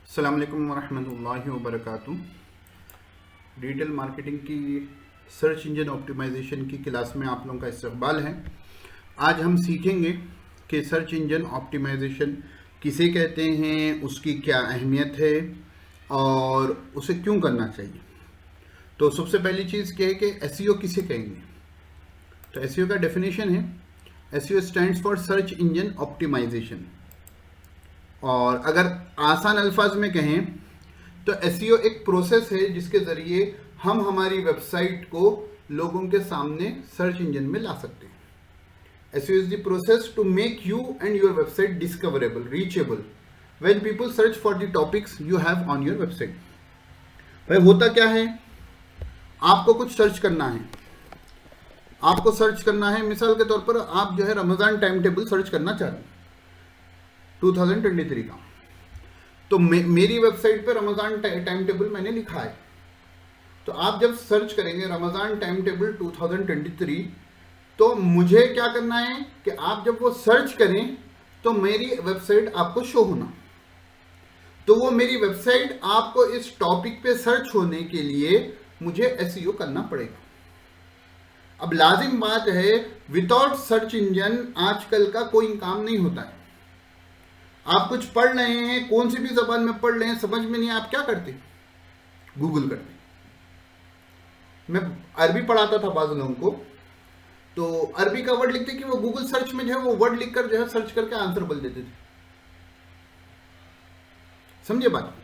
अस्सलाम वालेकुम वरहमतुल्लाहि वबरकातुहू। डिजिटल मार्केटिंग की सर्च इंजन ऑप्टिमाइजेशन की क्लास में आप लोगों का इस्तकबाल है। आज हम सीखेंगे कि सर्च इंजन ऑप्टिमाइजेशन किसे कहते हैं, उसकी क्या अहमियत है और उसे क्यों करना चाहिए। तो सबसे पहली चीज़ क्या है कि एसईओ किसे कहेंगे। तो एसईओ का डेफिनेशन है, SEO stands for search engine optimisation. और अगर आसान अल्फाज में कहें तो एसईओ एक प्रोसेस है जिसके ज़रिए हम हमारी वेबसाइट को लोगों के सामने सर्च इंजन में ला सकते हैं। SEO is the process to make you and your website discoverable, reachable when people search for the topics you have on your website. भाई होता क्या है, आपको कुछ सर्च करना है, आपको सर्च करना है, मिसाल के तौर पर आप जो है रमज़ान टाइम टेबल सर्च करना चाह रहे हैं 2023 का। तो मेरी वेबसाइट पे रमज़ान टाइम टेबल मैंने लिखा है। तो आप जब सर्च करेंगे रमज़ान टाइम टेबल 2023, तो मुझे क्या करना है कि आप जब वो सर्च करें तो मेरी वेबसाइट आपको शो होना। तो वो मेरी वेबसाइट आपको इस टॉपिक पे सर्च होने के लिए मुझे एसईओ करना पड़ेगा। अब लाजिम बात है, विदाउट सर्च इंजन आजकल का कोई काम नहीं होता है। आप कुछ पढ़ रहे हैं, कौन सी भी जबान में पढ़ रहे हैं, समझ में नहीं, आप क्या करते, गूगल करते। मैं अरबी पढ़ाता था बाज़ लोगों को, तो अरबी का वर्ड लिखते कि वो गूगल सर्च में जो है वो वर्ड लिखकर जो है सर्च करके आंसर बोल देते थे। समझे बात।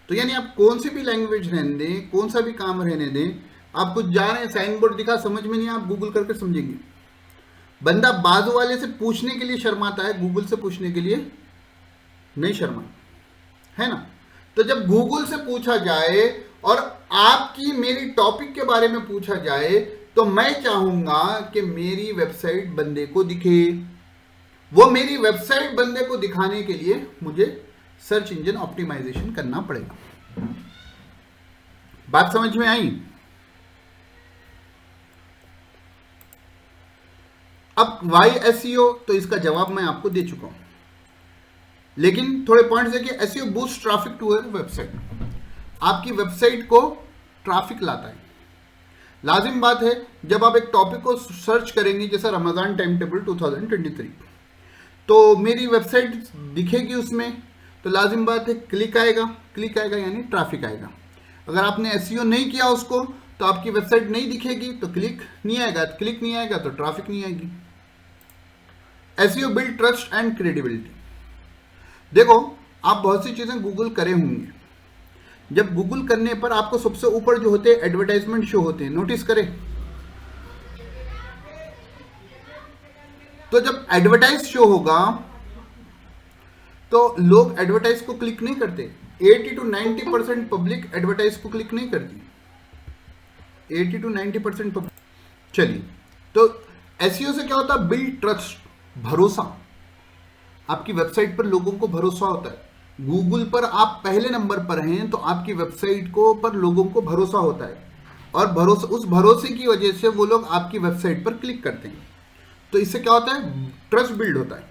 तो यानी आप कौन सी भी लैंग्वेज रहने दें, कौन सा भी काम रहने दें, आप कुछ जा रहे हैं, साइन बोर्ड दिखा, समझ में नहीं, आप गूगल करके समझेंगे। बंदा बाजू वाले से पूछने के लिए शर्माता है, गूगल से पूछने के लिए नहीं शर्मा, है ना। तो जब गूगल से पूछा जाए और आपकी मेरी टॉपिक के बारे में पूछा जाए, तो मैं चाहूंगा कि मेरी वेबसाइट बंदे को दिखे। वो मेरी वेबसाइट बंदे को दिखाने के लिए मुझे सर्च इंजन ऑप्टिमाइजेशन करना पड़ेगा। बात समझ में आई। अब वाई एसईओ, तो इसका जवाब मैं आपको दे चुका हूं, लेकिन थोड़े पॉइंट्स है कि SEO boost traffic to your website. आपकी वेबसाइट को ट्रैफिक लाता है। लाजिम बात है, जब आप एक टॉपिक को सर्च करेंगे जैसा रमज़ान टाइम टेबल 2023, तो मेरी वेबसाइट दिखेगी उसमें, तो लाजिम बात है क्लिक आएगा, क्लिक आएगा यानी ट्रैफिक आएगा। अगर आपने एसईओ नहीं किया उसको, तो आपकी वेबसाइट नहीं दिखेगी, तो क्लिक नहीं आएगा, क्लिक नहीं आएगा तो ट्रैफिक नहीं आएगी। SEO build trust and credibility. देखो, आप बहुत सी चीजें गूगल करे होंगे, जब गूगल करने पर आपको सबसे ऊपर जो होते हैं एडवर्टाइजमेंट शो होते हैं, नोटिस करें। तो जब एडवर्टाइज शो होगा तो लोग एडवर्टाइज को क्लिक नहीं करते। 80 to 90% पब्लिक एडवर्टाइज को क्लिक नहीं करती, 80 to 90% पब्लिक। चलिए, तो एसईओ से क्या होता है, बिल्ड ट्रस्ट, भरोसा। आपकी वेबसाइट पर लोगों को भरोसा होता है। गूगल पर आप पहले नंबर पर हैं तो आपकी वेबसाइट को पर लोगों को भरोसा होता है, और भरोसा, उस भरोसे की वजह से वो लोग आपकी वेबसाइट पर क्लिक करते हैं। तो इससे क्या होता है, ट्रस्ट बिल्ड होता है।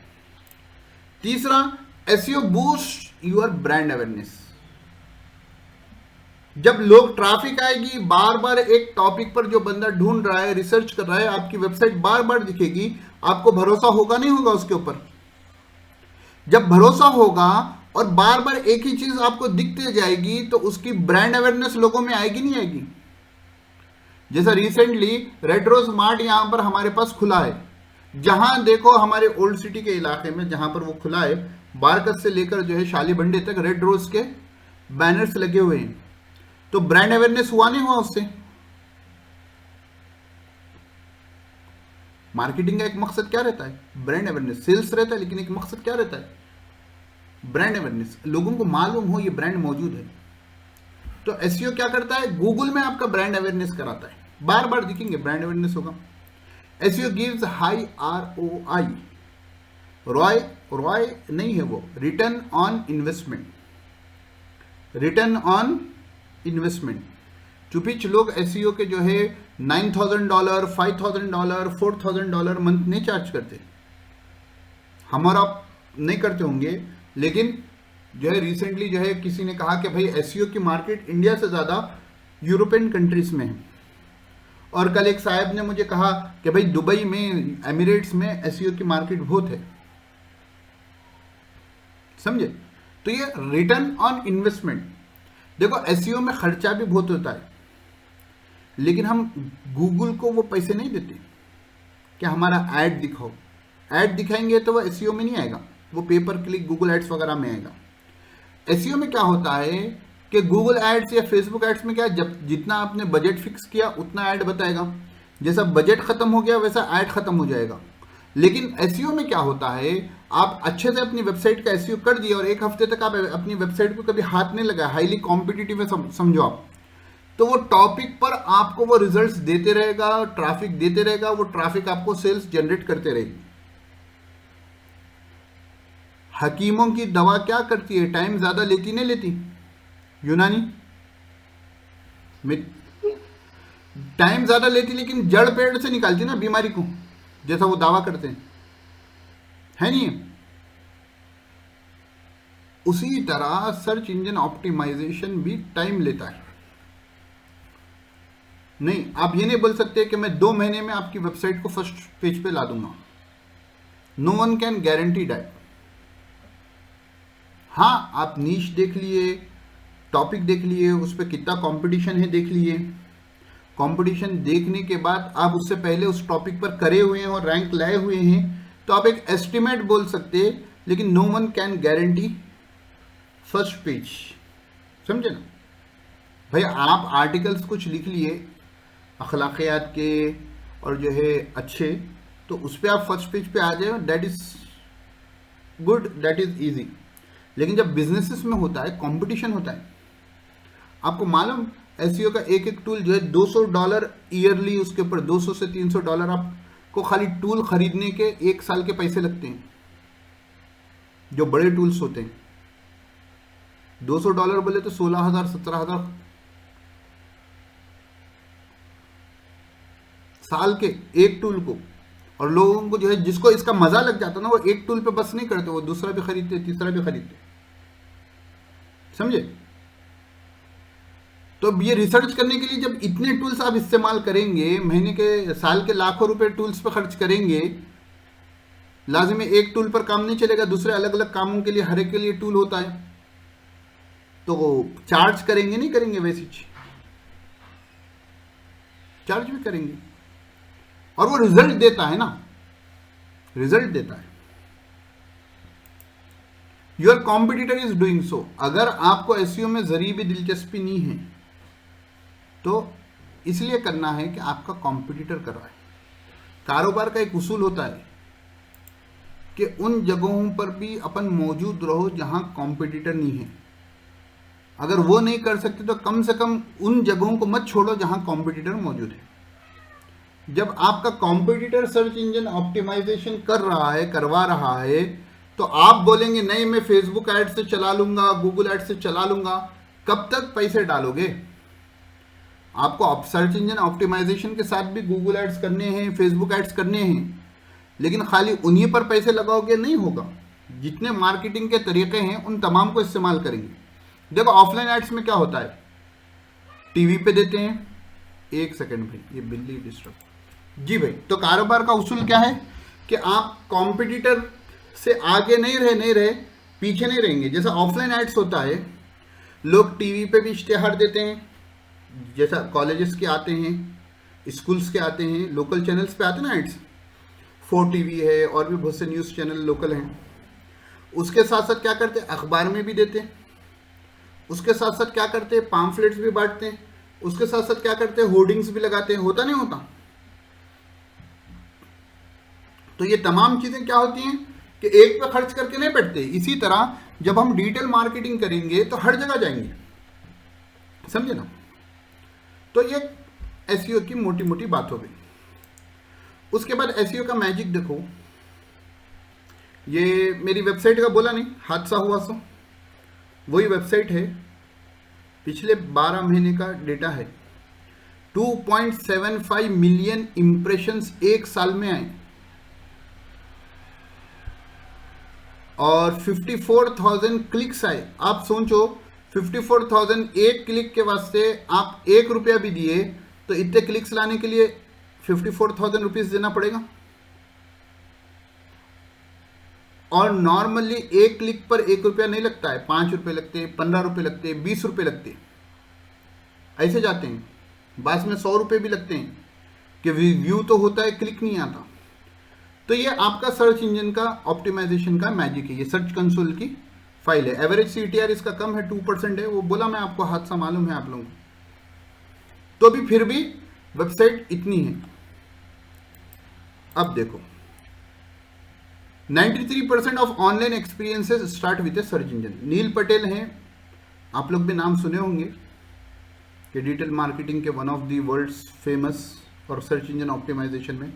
तीसरा, SEO boost your brand awareness. जब लोग ट्रैफिक आएगी, बार बार एक टॉपिक पर जो बंदा ढूंढ रहा है, रिसर्च कर रहा है, आपकी वेबसाइट बार बार दिखेगी, आपको भरोसा होगा नहीं होगा उसके ऊपर। जब भरोसा होगा और बार बार एक ही चीज आपको दिखते जाएगी, तो उसकी ब्रांड अवेयरनेस लोगों में आएगी नहीं आएगी। जैसा रिसेंटली रेट्रो स्मार्ट यहां पर हमारे पास खुला है, जहां देखो हमारे ओल्ड सिटी के इलाके में जहां पर वो खुला है, बारकत से लेकर जो है शाली बंडे तक रेड रोज के बैनर्स लगे हुए हैं। तो ब्रांड अवेयरनेस हुआ नहीं हुआ उससे। मार्केटिंग का एक मकसद क्या रहता है, ब्रांड अवेयरनेस। सेल्स रहता है, लेकिन एक मकसद क्या रहता है, ब्रांड अवेयरनेस। लोगों को मालूम हो ये ब्रांड मौजूद है। तो एसईओ क्या करता है, गूगल में आपका ब्रांड अवेयरनेस कराता है, बार बार दिखेंगे, ब्रांड अवेयरनेस होगा। SEO gives high ROI. Roy नहीं है वो, return on investment, return on investment. चुपिच लोग एसईओ के जो है $9,000, $5,000, $4,000 मंथ नहीं चार्ज करते। हमारा नहीं करते होंगे, लेकिन जो है रिसेंटली जो है किसी ने कहा कि भाई एसईओ की मार्केट इंडिया से ज़्यादा यूरोपियन कंट्रीज में है। और कल एक साहब ने मुझे कहा कि भाई दुबई में, एमिरेट्स में एसईओ की मार्केट बहुत है। समझे? तो ये रिटर्न ऑन इन्वेस्टमेंट, देखो एसईओ में खर्चा भी बहुत होता है, लेकिन हम गूगल को वो पैसे नहीं देते कि हमारा ऐड दिखाओ। ऐड दिखाएंगे तो वो एसईओ में नहीं आएगा, वो पेपर क्लिक गूगल एड्स वगैरह में आएगा। एसईओ में क्या होता है कि गूगल एड्स या फेसबुक एड्स में क्या, जब जितना आपने बजट फिक्स किया उतना ऐड बताएगा, जैसा बजट खत्म हो गया वैसा ऐड खत्म हो जाएगा। लेकिन एसईओ में क्या होता है, आप अच्छे से अपनी वेबसाइट का एसईओ कर दिया और एक हफ्ते तक आप अपनी वेबसाइट को कभी हाथ नहीं लगाया, हाईली कॉम्पिटिटिव है समझो आप, तो वो टॉपिक पर आपको वो रिजल्ट्स देते रहेगा, ट्रैफिक देते रहेगा, वो ट्रैफिक आपको सेल्स जनरेट करते रहेगी। हकीमों की दवा क्या करती है, टाइम ज्यादा लेती नहीं लेती? यूनानी में टाइम ज्यादा लेती, लेकिन जड़ पेड़ से निकालती ना बीमारी को, जैसा वो दावा करते हैं, है नहीं? उसी तरह सर्च इंजन ऑप्टिमाइजेशन भी टाइम लेता है। नहीं, आप ये नहीं बोल सकते कि मैं 2 महीने में आपकी वेबसाइट को फर्स्ट पेज पे ला दूंगा। No one can guarantee that. हाँ, आप नीश देख लिए, टॉपिक देख लिए, उस पर कितना कंपटीशन है देख लिए। कंपटीशन देखने के बाद आप उससे पहले उस टॉपिक पर करे हुए हैं और रैंक लाए हुए हैं, तो आप एक एस्टिमेट बोल सकते हैं, लेकिन no one can guarantee first page. समझे ना भाई? आप आर्टिकल्स कुछ लिख लिए अखलाकियात के और जो है अच्छे, तो उस पर आप फर्स्ट पेज पे आ जाए, that is good, that is easy. लेकिन जब बिजनेसेस में होता है, कंपटीशन होता है, आपको मालूम एसईओ का एक एक टूल जो है $200 ईयरली, उसके ऊपर $200 से $300 आपको खाली टूल खरीदने के 1 साल के पैसे लगते हैं, जो बड़े टूल्स होते हैं। $200 बोले तो 16,000 17,000 साल के एक टूल को। और लोगों को जो है, जिसको इसका मजा लग जाता ना, वो एक टूल पे बस नहीं करते, वो दूसरा भी खरीदते, तीसरा भी खरीदते। समझे? तो ये रिसर्च करने के लिए जब इतने टूल्स आप इस्तेमाल करेंगे, महीने के, साल के लाखों रुपए टूल्स पर खर्च करेंगे, लाजिम एक टूल पर काम नहीं चलेगा, दूसरे अलग अलग कामों के लिए हर एक के लिए टूल होता है, तो चार्ज करेंगे नहीं करेंगे? वैसी चार्ज भी करेंगे, और वो रिजल्ट देता है ना, रिजल्ट देता है। Your competitor is doing so. अगर आपको एसईओ में जरी भी दिलचस्पी नहीं है, तो इसलिए करना है कि आपका कॉम्पिटिटर कर रहा है। कारोबार का एक उसूल होता है कि उन जगहों पर भी अपन मौजूद रहो जहां कॉम्पिटिटर नहीं है। अगर वो नहीं कर सकते तो कम से कम उन जगहों को मत छोड़ो जहां कॉम्पिटिटर मौजूद है। जब आपका कॉम्पिटिटर सर्च इंजन ऑप्टिमाइजेशन कर रहा है, करवा रहा है, तो आप बोलेंगे नहीं मैं फेसबुक ऐड से चला लूंगा, गूगल ऐड से चला लूंगा। कब तक पैसे डालोगे? आपको सर्च इंजन ऑप्टिमाइजेशन के साथ भी गूगल एड्स करने हैं, फेसबुक एड्स करने हैं, लेकिन खाली उन्हीं पर पैसे लगाओगे नहीं होगा। जितने मार्केटिंग के तरीके हैं उन तमाम को इस्तेमाल करेंगे। देखो ऑफलाइन एड्स में क्या होता है, टीवी पे देते हैं। एक सेकंड भाई, ये बिल्ली डिस्टर्ब। जी भाई, तो कारोबार का उसूल क्या है कि आप कॉम्पिटिटर से आगे नहीं रहे, पीछे नहीं रहेंगे। जैसा ऑफलाइन एड्स होता है, लोग टीवी पे भी इश्तेहार देते हैं, जैसा कॉलेजेस के आते हैं, स्कूल्स के आते हैं, लोकल चैनल्स पे आते हैं ना एड्स, 4 टीवी है और भी बहुत से न्यूज़ चैनल लोकल हैं। उसके साथ साथ क्या करते हैं, अखबार में भी देते हैं। उसके साथ साथ क्या करते हैं, पाम्फलेट्स भी बांटते हैं। उसके साथ साथ क्या करते हैं, होर्डिंग्स भी लगाते हैं। होता नहीं होता? तो ये तमाम चीजें क्या होती हैं कि एक पे खर्च करके नहीं बैठते। इसी तरह जब हम डिजिटल मार्केटिंग करेंगे तो हर जगह जाएंगे, समझे ना? तो ये एसईओ की मोटी मोटी बात हो गई। उसके बाद एसईओ का मैजिक देखो। ये मेरी वेबसाइट का बोला नहीं, हादसा हुआ सो वही वेबसाइट है, पिछले 12 महीने का डेटा है। 2.75 मिलियन इंप्रेशंस एक साल में आए, और 54,000 क्लिक्स आए। आप सोचो 54,000 एक क्लिक के वास्ते आप 1 रुपया भी दिए तो इतने क्लिक्स लाने के लिए 54,000 रुपीज देना पड़ेगा। और नॉर्मली एक क्लिक पर 1 रुपया नहीं लगता है, 5 रुपये लगते हैं, 15 रुपये लगते हैं, 20 रुपये लगते हैं, ऐसे जाते हैं। बाद में 100 रुपये भी लगते हैं कि व्यू तो होता है, क्लिक नहीं आता। तो ये आपका सर्च इंजन का ऑप्टिमाइजेशन का मैजिक है। ये सर्च कंसोल की फाइल है। एवरेज CTR इसका कम है, 2% है, वो बोला मैं आपको, हादसा मालूम है आप लोगों को। तो भी फिर भी वेबसाइट इतनी है। अब देखो 93% of online experiences start with a search engine. Neil Patel हैं, आप लोग भी नाम सुने होंगे कि डिजिटल मार्केटिंग के one of the world's famous और सर्च इंजन ऑप्टिमाइजेशन में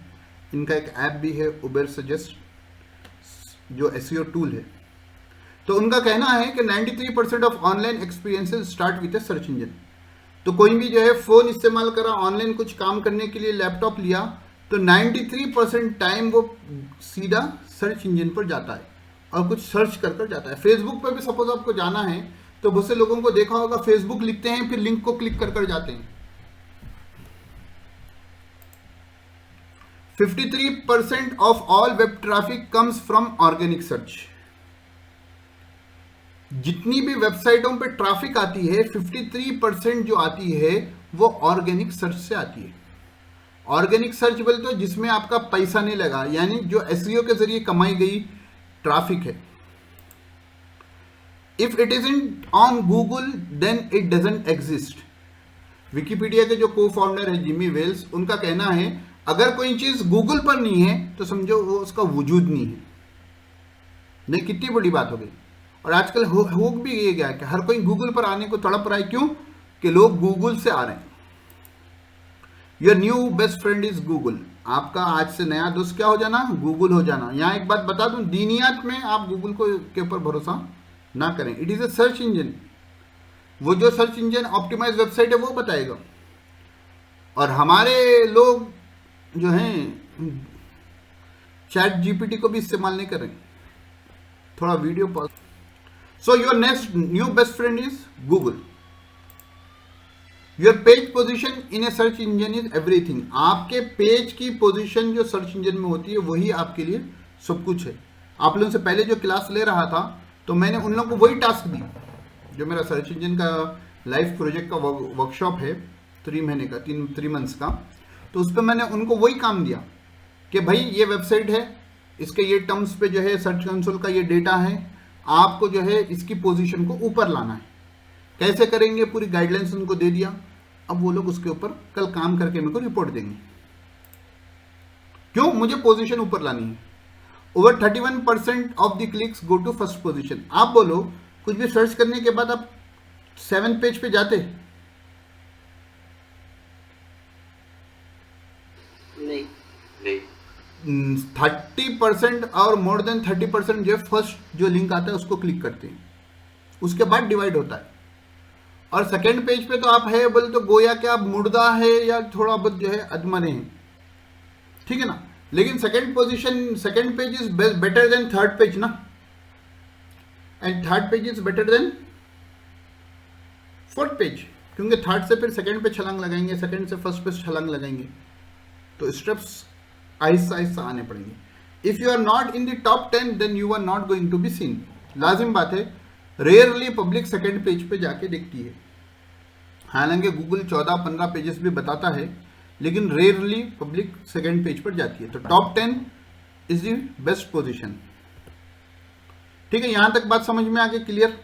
इनका एक ऐप भी है उबर सजेस्ट, जो SEO टूल है। तो उनका कहना है कि 93% of online experiences start with a search engine. तो कोई भी जो है फोन इस्तेमाल करा, ऑनलाइन कुछ काम करने के लिए लैपटॉप लिया, तो 93% टाइम वो सीधा सर्च इंजन पर जाता है और कुछ सर्च कर जाता है। फेसबुक पर भी सपोज आपको जाना है तो बहुत से लोगों को देखा होगा, फेसबुक लिखते हैं फिर लिंक को क्लिक कर जाते हैं। 53% of all web traffic comes from organic search. जितनी भी वेबसाइटों पे ट्रैफिक आती है 53% जो आती है वो ऑर्गेनिक सर्च से आती है। ऑर्गेनिक सर्च बोलते तो जिसमें आपका पैसा नहीं लगा, यानी जो SEO के जरिए कमाई गई ट्रैफिक है। If it isn't on Google then it doesn't exist. Wikipedia के जो को फाउंडर है जिमी वेल्स, उनका कहना है अगर कोई चीज गूगल पर नहीं है तो समझो वो उसका वजूद नहीं है। नहीं, कितनी बड़ी बात हो गई। और आजकल हो भी ये गया कि हर कोई गूगल पर आने को तड़प रहा है। क्यों? कि लोग गूगल से आ रहे हैं। Your new best friend is Google. आपका आज से नया दोस्त क्या हो जाना? गूगल हो जाना। यहां एक बात बता दूं, दीनियात में आप गूगल को के ऊपर भरोसा ना करें। It is a search engine. वो जो सर्च इंजन ऑप्टिमाइज वेबसाइट है वो बताएगा। और हमारे लोग जो हैं चैट GPT को भी इस्तेमाल नहीं कर रहे। थोड़ा video pause. So your next new best friend is Google. Your page position in A search engine is everything. आपके पेज की पोजीशन जो सर्च इंजन में होती है वही आपके लिए सब कुछ है। आप लोगों से पहले जो क्लास ले रहा था तो मैंने उन लोगों को वही टास्क दी। जो मेरा सर्च इंजन का लाइव प्रोजेक्ट का वर्कशॉप है 3 महीने का, 3 मंथ्स का, तो उस पर मैंने उनको वही काम दिया कि भाई ये वेबसाइट है, इसके ये टर्म्स पे जो है सर्च कंसोल का ये डेटा है, आपको जो है इसकी पोजीशन को ऊपर लाना है। कैसे करेंगे पूरी गाइडलाइंस उनको दे दिया। अब वो लोग उसके ऊपर कल काम करके मेरे को रिपोर्ट देंगे। क्यों? मुझे पोजीशन ऊपर लानी है। Over 31% of the clicks go to first position. आप बोलो कुछ भी सर्च करने के बाद आप 7 पेज पे जाते? नहीं। 30% और मोर देन 30% जो फर्स्ट जो लिंक आता है उसको क्लिक करते हैं, उसके बाद डिवाइड होता है। और सेकेंड पेज पे तो आप है बोले तो गोया कि आप मुर्दा है या थोड़ा बहुत जो है अधमरे हैं, ठीक है ना। लेकिन second page is better than third page ना, and third page is better than fourth page, क्योंकि थर्ड से फिर सेकेंड पे छलांग लगाएंगे, सेकेंड से फर्स्ट पे छलांग लगाएंगे, तो स्टेप्स आहिस्ता आहिस्ता आने पड़ेंगे। If you are not in the top 10 then you are not going to be seen. लाजिम बात है, रेयरली पब्लिक सेकेंड पेज पे जाके देखती है। हालांकि गूगल 14-15 पेजेस भी बताता है, लेकिन रेयरली पब्लिक सेकेंड पेज पर जाती है। तो top 10 is the best position. ठीक है, यहां तक बात समझ में आ गई? क्लियर?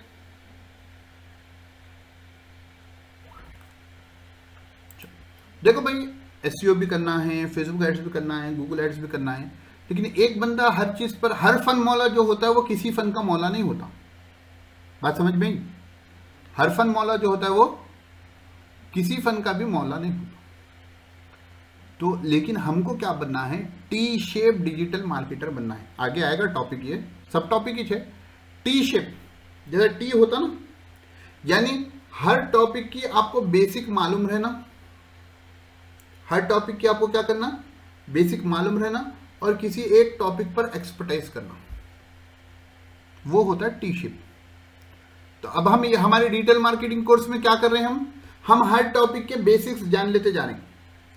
देखो भाई, SEO भी करना है, फेसबुक एड्स भी करना है, गूगल एड्स भी करना है, लेकिन एक बंदा हर चीज पर, हर फन मौला जो होता है वो किसी फन का मौला नहीं होता। बात समझ में आई? हर फन मौला जो होता है वो किसी फन का भी मौला नहीं होता। तो लेकिन हमको क्या बनना है? टी शेप डिजिटल मार्केटर बनना है। आगे आएगा टॉपिक, ये सब टॉपिक ही है। टी शेप, जैसे टी होता ना, यानी हर टॉपिक की आपको बेसिक मालूम रहना, हर टॉपिक की आपको क्या करना? बेसिक मालूम रहना, और किसी एक टॉपिक पर एक्सपर्टाइज करना। वो होता है टी शिप। तो अब हम हमारे डिजिटल मार्केटिंग कोर्स में क्या कर रहे हैं, हम हर टॉपिक के बेसिक्स जान लेते जा रहे हैं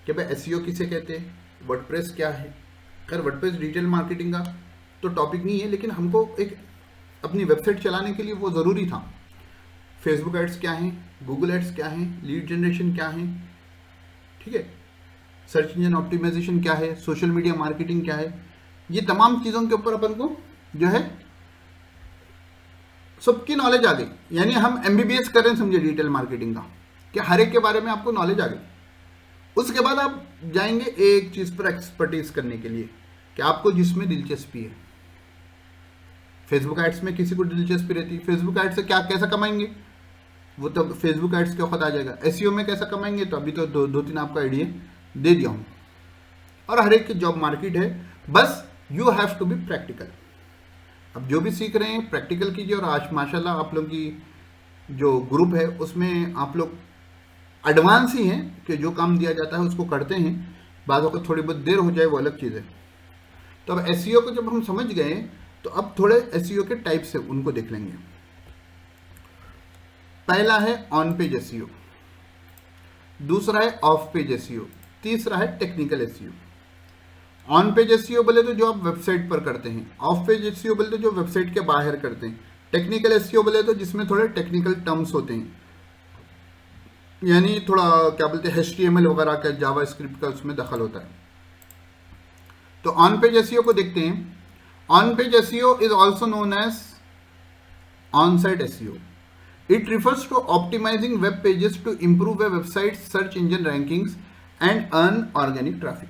कि भाई एसईओ किसे कहते हैं, वर्डप्रेस क्या है। खैर वर्डप्रेस डिजिटल मार्केटिंग का तो टॉपिक नहीं है, लेकिन हमको एक अपनी वेबसाइट चलाने के लिए वो ज़रूरी था। फेसबुक एड्स क्या हैं, गूगल एड्स क्या हैं, लीड जनरेशन क्या है, ठीक है, सर्च इंजन ऑप्टिमाइजेशन क्या है, सोशल मीडिया मार्केटिंग क्या है, ये तमाम चीज़ों के ऊपर अपन को जो है सबकी नॉलेज आ गई। यानी हम एमबीबीएस कर रहे हैं समझिए डिजिटल मार्केटिंग का, कि हर एक के बारे में आपको नॉलेज आ गई। उसके बाद आप जाएंगे एक चीज़ पर एक्सपर्टीज करने के लिए कि आपको जिसमें दिलचस्पी है। फेसबुक एड्स में किसी को दिलचस्पी रहती है, फेसबुक एड्स से क्या कैसा कमाएंगे वो तो फेसबुक एड्स के वक्त आ जाएगा। एसईओ में कैसा कमाएंगे तो अभी तो दो तीन आपको आइडिया दे दिया हूँ। और हर एक की जॉब मार्केट है, बस you have to be practical. अब जो भी सीख रहे हैं प्रैक्टिकल कीजिए। और आज माशाल्लाह आप लोग की जो ग्रुप है उसमें आप लोग एडवांस ही हैं कि जो काम दिया जाता है उसको करते हैं। बातों को थोड़ी बहुत देर हो जाए वो अलग चीज़ है। तो अब एसईओ को जब हम समझ गए तो अब थोड़े एसईओ के टाइप्स है उनको देख लेंगे। पहला है ऑन पेज एसईओ, दूसरा है ऑफ पेज एसईओ, तीसरा है technical SEO. On page SEO बोले तो जो आप वेबसाइट पर करते हैं, ऑफ पेज एसईओ बोले तो जो वेबसाइट के बाहर करते हैं, टेक्निकल एसईओ बोले तो जिसमें थोड़े टेक्निकल टर्म्स होते हैं, यानी थोड़ा क्या बोलते हैं HTML वगैरह का, जावास्क्रिप्ट का उसमें दखल होता है। तो ऑन पेज एसईओ को देखते हैं। On page SEO is also known as on site SEO. It refers to optimizing web pages to improve a website's search engine rankings and earn organic traffic.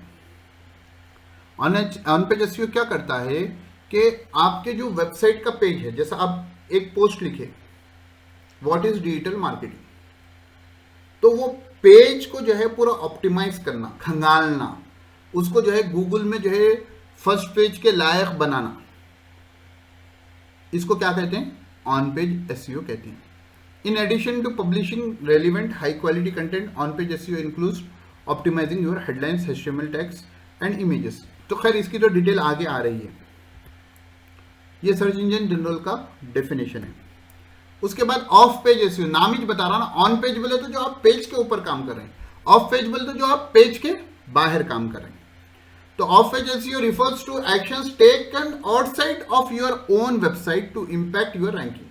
On page SEO क्या करता है कि आपके जो website का page है, जैसा आप एक पोस्ट लिखे व्हाट इज डिजिटल मार्केटिंग, तो वो पेज को जो है पूरा ऑप्टिमाइज करना, खंगालना, उसको जो है गूगल में जो है फर्स्ट पेज के लायक बनाना, इसको क्या कहते हैं, ऑन पेज एसईओ कहते हैं। In addition to publishing relevant high quality content, on-page SEO includes optimizing your headlines, HTML tags and images. तो खैर इसकी तो डिटेल आगे आ रही है, ये सर्च इंजन जनरल का डेफिनेशन है। उसके बाद ऑफ पेज एसईओ, नाम ही बता रहा ना, ऑन पेज बोले तो जो आप पेज के ऊपर काम कर रहे हैं, ऑफ पेज बोले तो जो आप पेज के बाहर काम कर रहे हैं। तो off page SEO refers to actions taken outside of your own website to impact your ranking.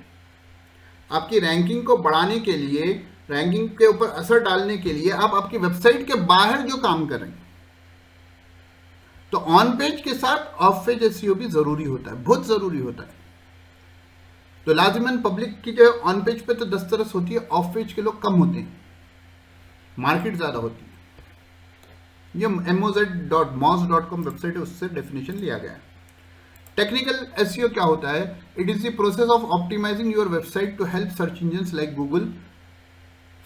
आपकी रैंकिंग को बढ़ाने के लिए, रैंकिंग के ऊपर असर डालने के लिए आप आपकी वेबसाइट के बाहर जो काम कर रहे हैं। तो ऑन पेज के साथ ऑफ पेज एसईओ भी जरूरी होता है, बहुत जरूरी होता है। तो लाजिमन पब्लिक की जो ऑन पेज पे तो दस्तरस होती है, ऑफ पेज के लोग कम होते हैं, मार्केट ज्यादा होती है। ये moz.com वेबसाइट है, उससे डेफिनेशन लिया गया है। टेक्निकल एसईओ क्या होता है, it is the process of optimising your website to help search engines like Google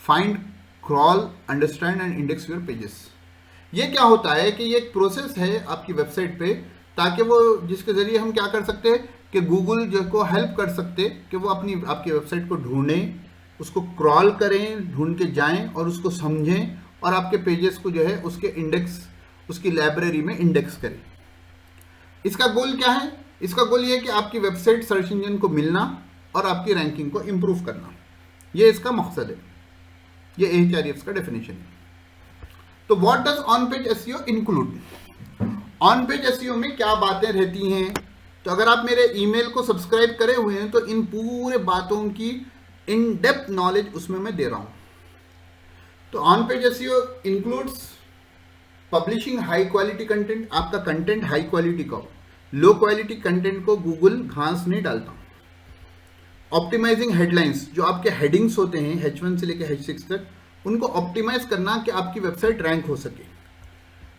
find, crawl, understand and index your pages. ये क्या होता है कि ये एक प्रोसेस है आपकी वेबसाइट पे, ताकि वो जिसके जरिए हम क्या कर सकते हैं कि गूगल जो को हेल्प कर सकते कि वो आपकी वेबसाइट को ढूंढें, उसको क्रॉल करें, ढूंढ के जाएं और उसको समझें और आपके पेजेस को जो है उसके इंडेक्स, उसकी लाइब्रेरी में इंडेक्स करें। इसका गोल क्या है, इसका गोल ये है कि आपकी वेबसाइट सर्च इंजन को मिलना और आपकी रैंकिंग को इंप्रूव करना, ये इसका मकसद है। ये AHREFs का डेफिनेशन है। तो what does on page SEO include, on page SEO में क्या बातें रहती हैं। तो अगर आप मेरे ईमेल को सब्सक्राइब करे हुए हैं तो इन पूरे बातों की इन डेप्थ नॉलेज उसमें मैं दे रहा हूं। तो on page SEO includes publishing high quality content, आपका कंटेंट हाई क्वालिटी का हो, लो क्वालिटी कंटेंट को गूगल घास नहीं डालता। ऑप्टिमाइजिंग हेडलाइंस, जो आपके हेडिंग्स होते हैं H1 से लेकर H6 तक, उनको ऑप्टिमाइज करना कि आपकी वेबसाइट रैंक हो सके।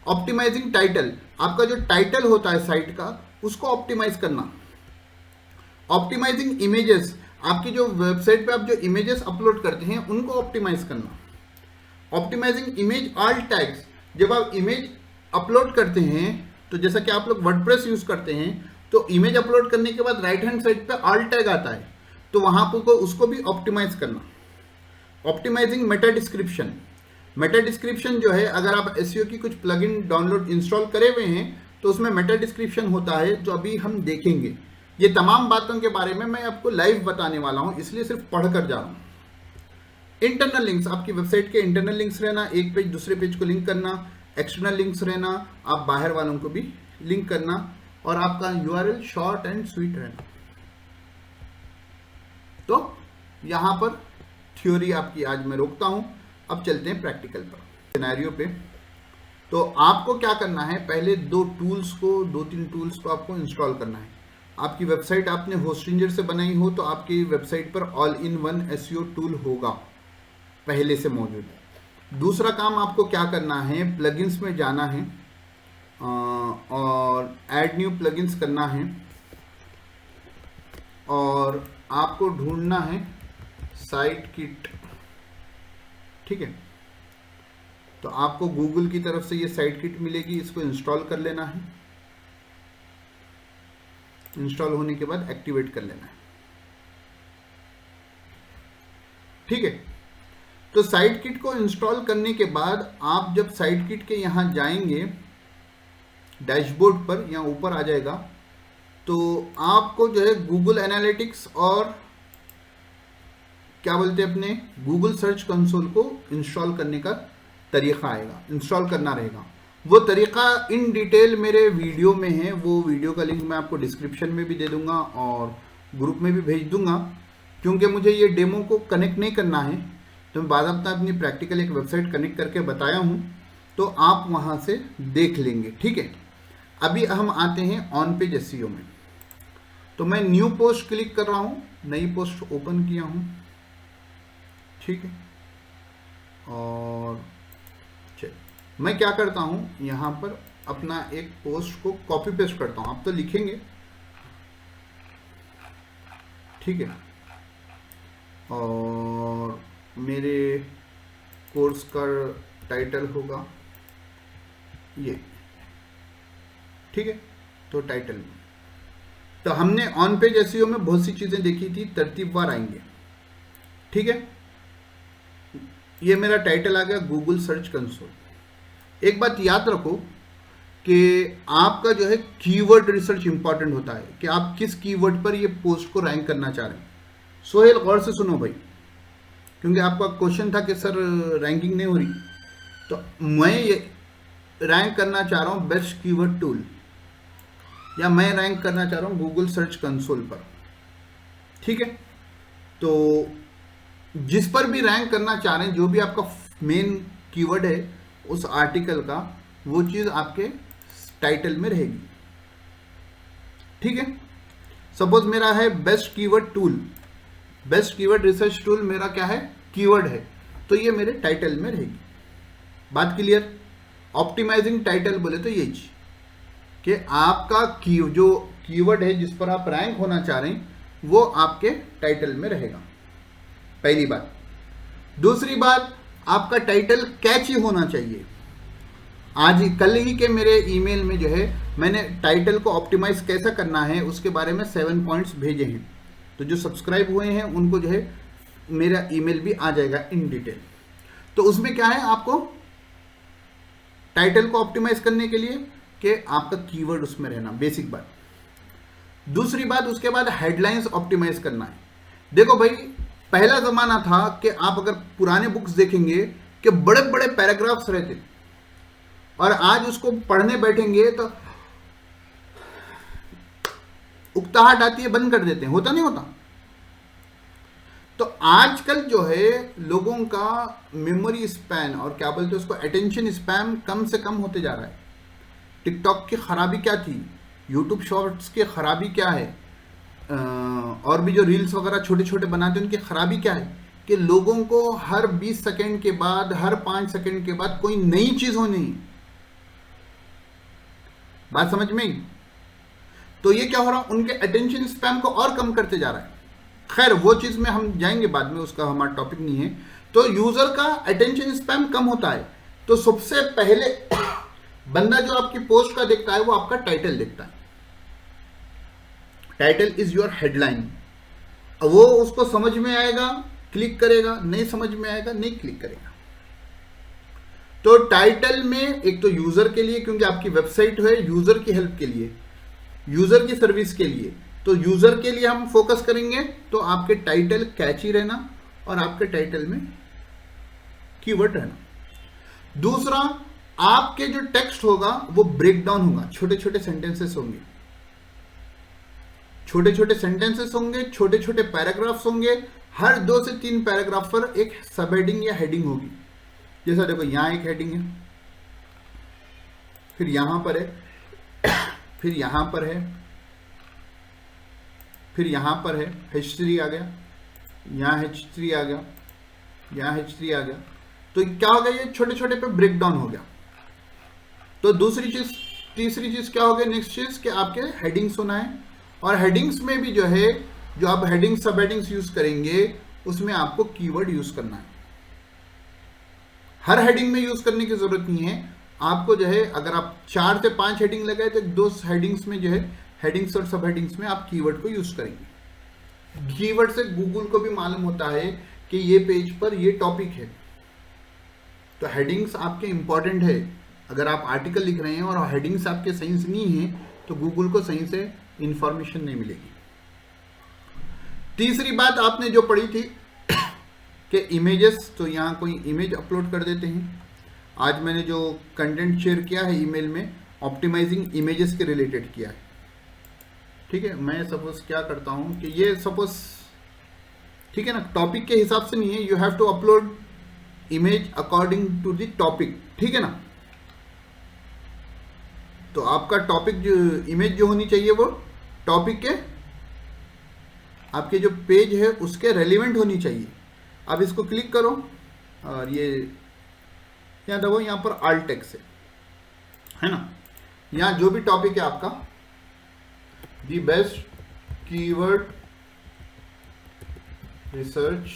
ऑप्टिमाइजिंग टाइटल, आपका जो टाइटल होता है साइट का उसको ऑप्टिमाइज करना। ऑप्टिमाइजिंग इमेजेस, आपकी जो वेबसाइट पे आप जो इमेजेस अपलोड करते हैं उनको ऑप्टिमाइज करना। ऑप्टिमाइजिंग इमेज ऑल टैग्स, जब आप इमेज अपलोड करते हैं तो जैसा कि आप लोग वर्डप्रेस यूज करते हैं तो इमेज अपलोड करने के बाद राइट हैंड साइड पे ऑल टैग आता है, तो वहां पर उसको भी ऑप्टिमाइज करना। Optimizing meta description, meta description जो है अगर आप एसईओ की कुछ प्लगइन डाउनलोड इंस्टॉल करे हुए हैं तो उसमें मेटा डिस्क्रिप्शन होता है जो अभी हम देखेंगे। ये तमाम बातों के बारे में मैं आपको लाइव बताने वाला हूं, इसलिए सिर्फ पढ़कर जा रहा हूं। इंटरनल लिंक्स, आपकी वेबसाइट के इंटरनल लिंक्स रहना, एक पेज दूसरे पेज को लिंक करना। एक्सटर्नल लिंक्स रहना, आप बाहर वालों को भी लिंक करना, और आपका यूआरएल शॉर्ट एंड स्वीट रहना। तो यहां पर थ्योरी आपकी आज मैं रोकता हूं, अब चलते हैं प्रैक्टिकल पर, सिनेरियो पे। तो आपको क्या करना है, पहले दो तीन टूल्स को आपको इंस्टॉल करना है। आपकी वेबसाइट आपने होस्टिंजर से बनाई हो तो आपकी वेबसाइट पर all in one SEO tool होगा पहले से मौजूद। दूसरा काम आपको क्या करना है, प्लगइन्स में जाना है और ऐड न्यू प्लगइन्स करना है, और आपको ढूंढना है साइट किट। ठीक है, तो आपको गूगल की तरफ से ये साइट किट मिलेगी, इसको इंस्टॉल कर लेना है। इंस्टॉल होने के बाद एक्टिवेट कर लेना है। ठीक है, तो साइट किट को इंस्टॉल करने के बाद आप जब साइट किट के यहां जाएंगे, डैशबोर्ड पर या ऊपर आ जाएगा, तो आपको जो है गूगल एनालिटिक्स और क्या बोलते हैं अपने गूगल सर्च कंसोल को इंस्टॉल करने का तरीका आएगा, इंस्टॉल करना रहेगा। वो तरीका इन डिटेल मेरे वीडियो में है, वो वीडियो का लिंक मैं आपको डिस्क्रिप्शन में भी दे दूंगा और ग्रुप में भी भेज दूंगा। क्योंकि मुझे ये डेमो को कनेक्ट नहीं करना है, तो मैं बाकायदा अपनी प्रैक्टिकल एक वेबसाइट कनेक्ट करके बताया हूँ, तो आप वहाँ से देख लेंगे। ठीक है, अभी हम आते हैं ऑन पेज एसईओ में। तो मैं न्यू पोस्ट क्लिक कर रहा हूँ, नई पोस्ट ओपन किया हूँ। ठीक है, और मैं क्या करता हूं, यहां पर अपना एक पोस्ट को कॉपी पेस्ट करता हूं। आप तो लिखेंगे, ठीक है, और मेरे कोर्स का टाइटल होगा ये। ठीक है, तो टाइटल में तो हमने ऑन पेज एसईओ में बहुत सी चीजें देखी थी, तरतीबवार आएंगे। ठीक है, ये मेरा टाइटल आ गया गूगल सर्च कंसोल। एक बात याद रखो कि आपका जो है कीवर्ड रिसर्च इंपॉर्टेंट होता है, कि आप किस कीवर्ड पर ये पोस्ट को रैंक करना चाह रहे हैं। सोहेल गौर से सुनो भाई, क्योंकि आपका क्वेश्चन था कि सर रैंकिंग नहीं हो रही, तो मैं ये रैंक करना चाह रहा हूं बेस्ट कीवर्ड टूल, या मैं रैंक करना चाह रहा हूं गूगल सर्च कंसोल पर। ठीक है, तो जिस पर भी रैंक करना चाह रहे हैं, जो भी आपका मेन कीवर्ड है उस आर्टिकल का, वो चीज आपके टाइटल में रहेगी। ठीक है, सपोज मेरा है best keyword tool, best keyword research tool मेरा क्या है, कीवर्ड है, तो ये मेरे टाइटल में रहेगी। बात क्लियर? ऑप्टिमाइजिंग टाइटल बोले तो ये चीज कि आपका जो कीवर्ड है जिस पर आप रैंक होना चाह रहे हैं, वो आपके टाइटल में रहेगा, पहली बात। दूसरी बात, आपका टाइटल कैची होना चाहिए। आज कल ही के मेरे ईमेल में जो है मैंने टाइटल को ऑप्टिमाइज कैसा करना है उसके बारे में 7 पॉइंट्स भेजे हैं, तो जो सब्सक्राइब हुए हैं उनको जो है मेरा ईमेल भी आ जाएगा इन डिटेल। तो उसमें क्या है, आपको टाइटल को ऑप्टिमाइज करने के लिए कि आपका कीवर्ड उसमें रहना, बेसिक बात। दूसरी बात, उसके बाद हेडलाइंस ऑप्टिमाइज करना है। देखो भाई, पहला जमाना था कि आप अगर पुराने बुक्स देखेंगे कि बड़े बड़े पैराग्राफ्स रहते, और आज उसको पढ़ने बैठेंगे तो उकताहट आती है, बंद कर देते हैं, होता नहीं होता। तो आजकल जो है लोगों का मेमोरी स्पैन और क्या बोलते हैं उसको, अटेंशन स्पैन कम से कम होते जा रहा है। टिकटॉक की खराबी क्या थी, यूट्यूब शॉर्ट्स की खराबी क्या है, और भी जो रील्स वगैरह छोटे छोटे बनाते हैं उनकी खराबी क्या है, कि लोगों को हर 20 सेकंड के बाद, हर 5 सेकंड के बाद कोई नई चीज होनी है। बात समझ में आई? तो ये क्या हो रहा है, उनके अटेंशन स्पैन को और कम करते जा रहा है। खैर वो चीज में हम जाएंगे बाद में, उसका हमारा टॉपिक नहीं है। तो यूजर का अटेंशन स्पैन कम होता है, तो सबसे पहले बंदा जो आपकी पोस्ट का देखता है वो आपका टाइटल देखता है। Title is your headline. वो उसको समझ में आएगा क्लिक करेगा, नहीं समझ में आएगा नहीं क्लिक करेगा। तो टाइटल में एक तो यूजर के लिए, क्योंकि आपकी वेबसाइट है यूजर की हेल्प के लिए, यूजर की सर्विस के लिए, तो यूजर के लिए हम फोकस करेंगे तो आपके टाइटल कैची रहना और आपके टाइटल में कीवर्ड रहना। दूसरा, आपके जो टेक्स्ट होगा वो ब्रेक डाउन होगा, छोटे छोटे सेंटेंसेस होंगे, छोटे छोटे सेंटेंसेस होंगे, छोटे छोटे पैराग्राफ्स होंगे। हर 2 से 3 पैराग्राफ पर एक सब हेडिंग या हेडिंग होगी। जैसा देखो यहां एक हेडिंग है, फिर यहां पर है, फिर यहां पर है, फिर यहां पर है, H3 आ गया, यहां H3 आ गया, यहां H3 आ गया। तो क्या हो गया, ये छोटे छोटे पे ब्रेक डाउन हो गया। तो दूसरी चीज, तीसरी चीज क्या हो गया, नेक्स्ट चीज कि आपके हेडिंग्स होना है, और हेडिंग्स में भी जो है, जो आप हेडिंग्स सब हेडिंग्स यूज करेंगे उसमें आपको कीवर्ड यूज करना है। हर हेडिंग में यूज करने की जरूरत नहीं है आपको, जो है अगर आप 4 से 5 हेडिंग लगाए तो 2 हेडिंग्स में जो है, हेडिंग्स और सब हेडिंग्स में आप कीवर्ड को यूज करेंगे। कीवर्ड से गूगल को भी मालूम होता है कि ये पेज पर ये टॉपिक है। तो हेडिंग्स आपके इंपॉर्टेंट है। अगर आप आर्टिकल लिख रहे हैं और हेडिंग्स आपके सही से नहीं है तो गूगल को सही से इंफॉर्मेशन नहीं मिलेगी। तीसरी बात आपने जो पढ़ी थी कि इमेजेस, तो यहाँ कोई इमेज अपलोड कर देते हैं। आज मैंने जो कंटेंट शेयर किया है ईमेल में, ऑप्टिमाइजिंग इमेजेस के रिलेटेड किया है। ठीक है, मैं सपोज क्या करता हूँ कि ये सपोज, ठीक है ना, टॉपिक के हिसाब से नहीं है, you have to upload image according to the topic. ठीक है ना, तो आपका टॉपिक जो इमेज जो होनी चाहिए वो टॉपिक के, आपके जो पेज है उसके रेलिवेंट होनी चाहिए। अब इसको क्लिक करो और ये यहाँ देखो, यहाँ पर ऑल टेक्स्ट है ना, यहाँ जो भी टॉपिक है आपका, the best keyword research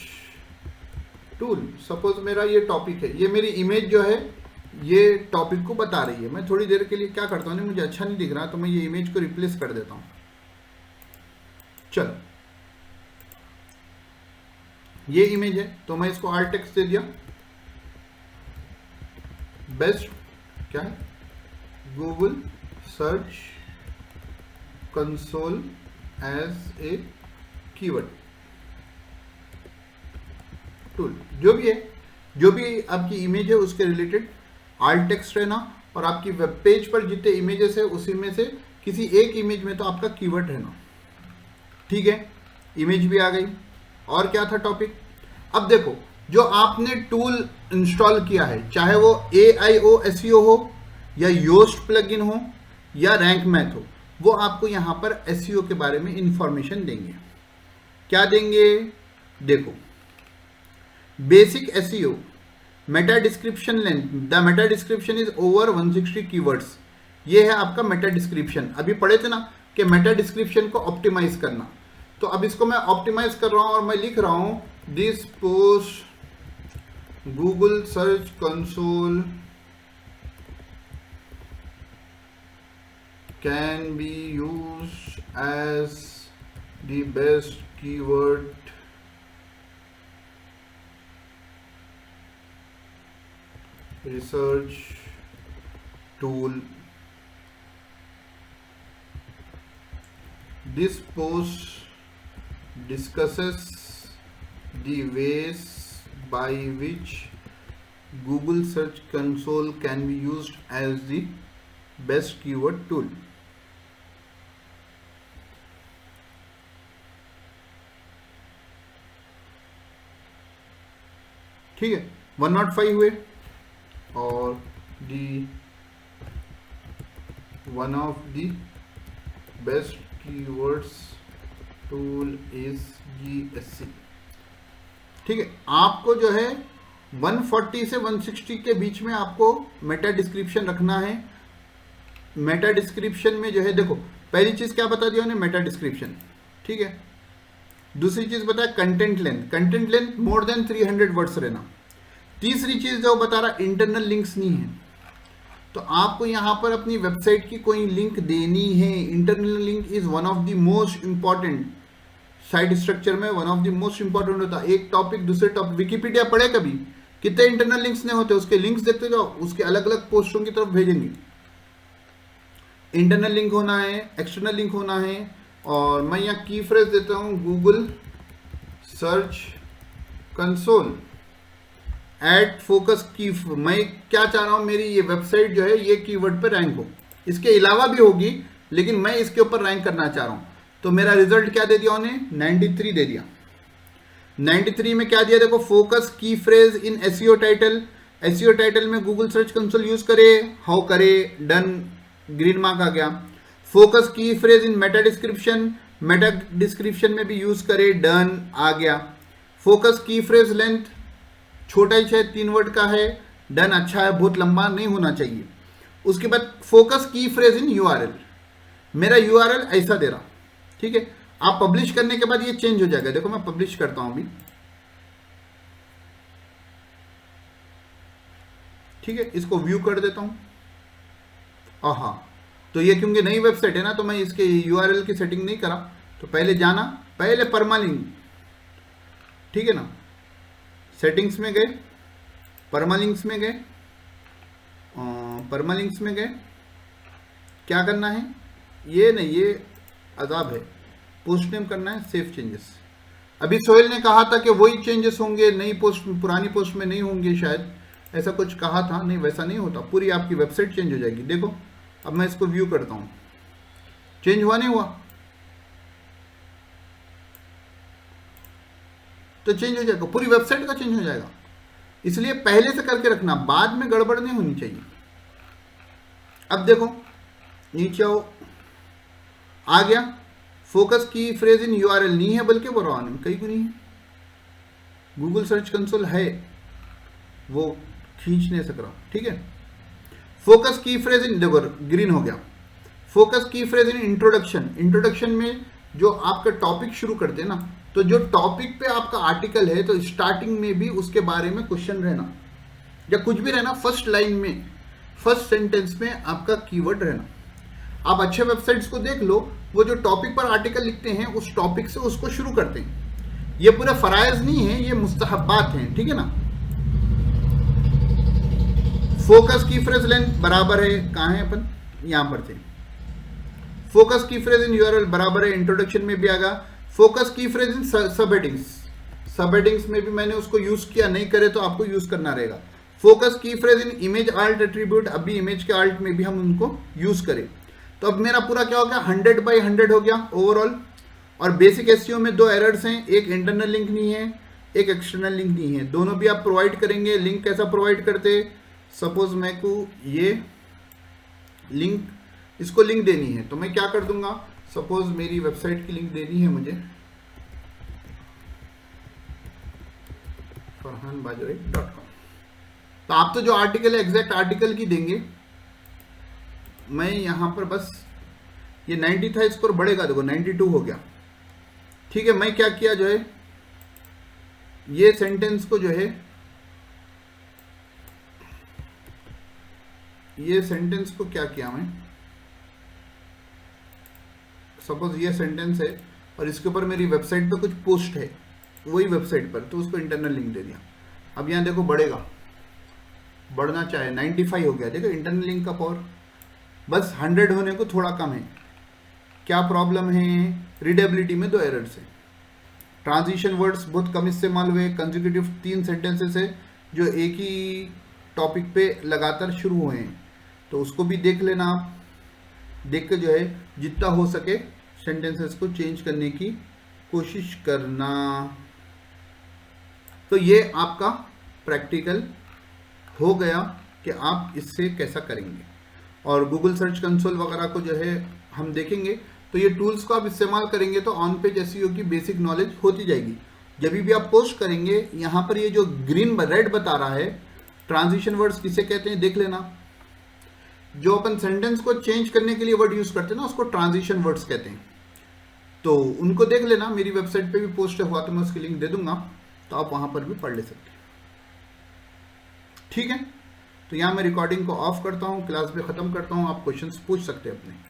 tool, suppose मेरा ये टॉपिक है, ये मेरी इमेज जो है ये टॉपिक को बता रही है। मैं थोड़ी देर के लिए क्या करता हूँ, मुझे अच्छा नहीं दिख रहा तो मैं ये इमेज को रिप्लेस कर देता हूँ। चलो, ये इमेज है तो मैं इसको ऑल टेक्स्ट दे दिया, बेस्ट क्या है, Google search console as a keyword tool. जो भी है, जो भी आपकी इमेज है उसके रिलेटेड ऑल टेक्स्ट रहना, और आपकी वेब पेज पर जितने इमेजेस है उसी में से किसी एक इमेज में तो आपका कीवर्ड रहना। ठीक है, इमेज भी आ गई, और क्या था टॉपिक। अब देखो, जो आपने टूल इंस्टॉल किया है, चाहे वो AIO SEO हो या योस्ट प्लगइन हो या रैंक मैथ हो, वो आपको यहाँ पर SEO के बारे में इंफॉर्मेशन देंगे। क्या देंगे, देखो, basic SEO, Meta description length, the Meta description is over 160 keywords. ये है आपका मेटा डिस्क्रिप्शन। अभी पढ़े थे ना कि मेटा डिस्क्रिप्शन को ऑप्टिमाइज करना, तो अब इसको मैं ऑप्टिमाइज कर रहा हूं और मैं लिख रहा हूं this post Google search console can be used as the best keyword research tool. This post discusses the ways by which Google Search Console can be used as the best keyword tool. ठीक है, 105 हुए, और the one of the best keywords tool is GSC। ठीक है, आपको जो है 140 से 160 के बीच में आपको मेटा डिस्क्रिप्शन रखना है। मेटा डिस्क्रिप्शन में जो है, देखो पहली चीज क्या बता दिया उन्हें, मेटा डिस्क्रिप्शन। ठीक है, दूसरी चीज बताया content length, content length more than 300 words रहना। तीसरी चीज जो बता रहा, इंटरनल लिंक्स नहीं है, तो आपको यहां पर अपनी वेबसाइट की कोई लिंक देनी है। Internal link is one of the most important, site structure में one of the most important होता है। एक टॉपिक दूसरे टॉपिक, विकिपीडिया पढ़े कभी, कितने इंटरनल लिंक्स नहीं होते, उसके लिंक्स देखते जाओ, उसके अलग अलग पोस्टों की तरफ भेजेंगे। इंटरनल लिंक होना है, एक्सटर्नल लिंक होना है, और मैं यहाँ की फ्रेज देता हूँ Google search console add focus key. मैं क्या चाह रहा हूँ, मेरी ये वेबसाइट जो है ये कीवर्ड पे रैंक हो, इसके अलावा भी होगी लेकिन मैं इसके ऊपर रैंक करना चाह रहा हूँ। तो मेरा रिजल्ट क्या दे दिया उन्हें, 93 दे दिया। 93 में क्या दिया देखो, फोकस की phrase in SEO title. SEO title में गूगल सर्च कंसोल यूज करे, हाउ करे, डन, ग्रीन मार्क आ गया। फोकस की phrase in Meta description, meta description में भी यूज करे, डन आ गया। फोकस की फ्रेज लेंथ छोटा ही है, 3 वर्ड का है, डन, अच्छा है, बहुत लंबा नहीं होना चाहिए। उसके बाद फोकस की फ्रेज इन यूआरएल, मेरा यूआरएल ऐसा दे रहा, ठीक है। आप पब्लिश करने के बाद ये चेंज हो जाएगा। देखो मैं पब्लिश करता हूं अभी, ठीक है, इसको व्यू कर देता हूं। हाँ, तो ये क्योंकि नई वेबसाइट है ना, तो मैं इसके यूआरएल की सेटिंग नहीं करा। तो पहले जाना, पहले परमालिंक, ठीक है ना, सेटिंग्स में गए, परमालिंक्स में गए, परमालिंक्स में गए, क्या करना है, ये नहीं, ये अजाब है, पोस्ट नेम करना है, सेव चेंजेस। अभी सोहेल ने कहा था कि वही चेंजेस होंगे, नई पोस्ट पुरानी पोस्ट में नहीं होंगे, शायद ऐसा कुछ कहा था। नहीं, वैसा नहीं होता, पूरी आपकी वेबसाइट चेंज हो जाएगी। देखो अब मैं इसको व्यू करता हूं, चेंज हुआ नहीं हुआ, तो चेंज हो जाएगा, पूरी वेबसाइट का चेंज हो जाएगा। इसलिए पहले से करके रखना, बाद में गड़बड़ नहीं होनी चाहिए। अब देखो नीचे आओ, आ गया फोकस की फ्रेज इन यूआरएल, नहीं है बल्कि वो रॉन कहीं को नहीं है, गूगल सर्च कंसोल है, वो खींच नहीं सक रहा, ठीक है। फोकस की फ्रेज इन, देखो ग्रीन हो गया। फोकस की फ्रेज इन इंट्रोडक्शन, इंट्रोडक्शन में जो आपका टॉपिक शुरू करते हैं ना, तो जो टॉपिक पे आपका आर्टिकल है तो स्टार्टिंग में भी उसके बारे में क्वेश्चन रहना या कुछ भी रहना, फर्स्ट लाइन में, फर्स्ट सेंटेंस में आपका कीवर्ड रहना। आप अच्छे वेबसाइट्स को देख लो, वो जो टॉपिक पर आर्टिकल लिखते हैं उस टॉपिक से उसको शुरू करते हैं। ये पूरा फराइज नहीं है, ये मुस्तहबात हैं, ठीक है ना। फोकस की फ्रेज लेंथ बराबर है, कहां है अपन, यहां पर थे। फोकस की फ्रेज इन यूआरएल बराबर है, इंट्रोडक्शन में भी आ गया। फोकस की फ्रेज इन सब हेडिंग्स, सब हेडिंग्स में भी मैंने उसको यूज किया, नहीं करे तो आपको यूज करना रहेगा। फोकस की phrase in image alt attribute, अभी इमेज के आल्ट में भी हम उनको यूज करें। तो अब मेरा पूरा क्या हो गया, 100/100 हो गया ओवरऑल। और बेसिक एसईओ में 2 एरर्स हैं, एक इंटरनल लिंक नहीं है, एक एक्सटर्नल लिंक नहीं है, दोनों भी आप प्रोवाइड करेंगे। लिंक कैसा प्रोवाइड करते, सपोज मैं को ये लिंक, इसको लिंक देनी है तो मैं क्या कर दूंगा, सपोज मेरी वेबसाइट की लिंक देनी है मुझे, farhanbajoi.com। तो आप तो जो आर्टिकल है एग्जैक्ट आर्टिकल की देंगे। मैं यहां पर बस ये 90 था, स्कोर बढ़ेगा, देखो 92 हो गया, ठीक है। मैं क्या किया जो है, ये सेंटेंस को जो है, ये सेंटेंस को क्या किया मैं, सपोज ये सेंटेंस है और इसके ऊपर मेरी वेबसाइट पे कुछ पोस्ट है, वही वेबसाइट पर, तो उसको इंटरनल लिंक दे दिया। अब यहाँ देखो बढ़ेगा, बढ़ना चाहे 95 हो गया, देखो इंटरनल लिंक का पावर, बस 100 होने को थोड़ा कम है। क्या प्रॉब्लम है, रीडेबिलिटी में 2 एरर्स है, ट्रांजिशन वर्ड्स बहुत कम इस्तेमाल हुए, कंसेक्यूटिव 3 सेंटेंसेस है जो एक ही टॉपिक पे लगातार शुरू हुए हैं, तो उसको भी देख लेना आप। देख के जो है जितना हो सके सेंटेंसेस को चेंज करने की कोशिश करना। तो ये आपका प्रैक्टिकल हो गया कि आप इससे कैसा करेंगे। और गूगल सर्च कंसोल वगैरह को जो है हम देखेंगे, तो ये टूल्स को आप इस्तेमाल करेंगे तो ऑन पेज एसईओ की बेसिक नॉलेज होती जाएगी। जब भी आप पोस्ट करेंगे, यहाँ पर ये जो ग्रीन रेड बता रहा है, ट्रांजिशन वर्ड्स किसे कहते हैं देख लेना। जो अपन सेंटेंस को चेंज करने के लिए वर्ड यूज करते हैं ना, उसको ट्रांजिशन वर्ड्स कहते हैं, तो उनको देख लेना। मेरी वेबसाइट पे भी पोस्ट हुआ तो मैं उसकी लिंक दे दूंगा, तो आप वहां पर भी पढ़ ले सकते हैं, ठीक है। तो यहां मैं रिकॉर्डिंग को ऑफ करता हूं, क्लास भी खत्म करता हूं, आप क्वेश्चंस पूछ सकते हैं अपने।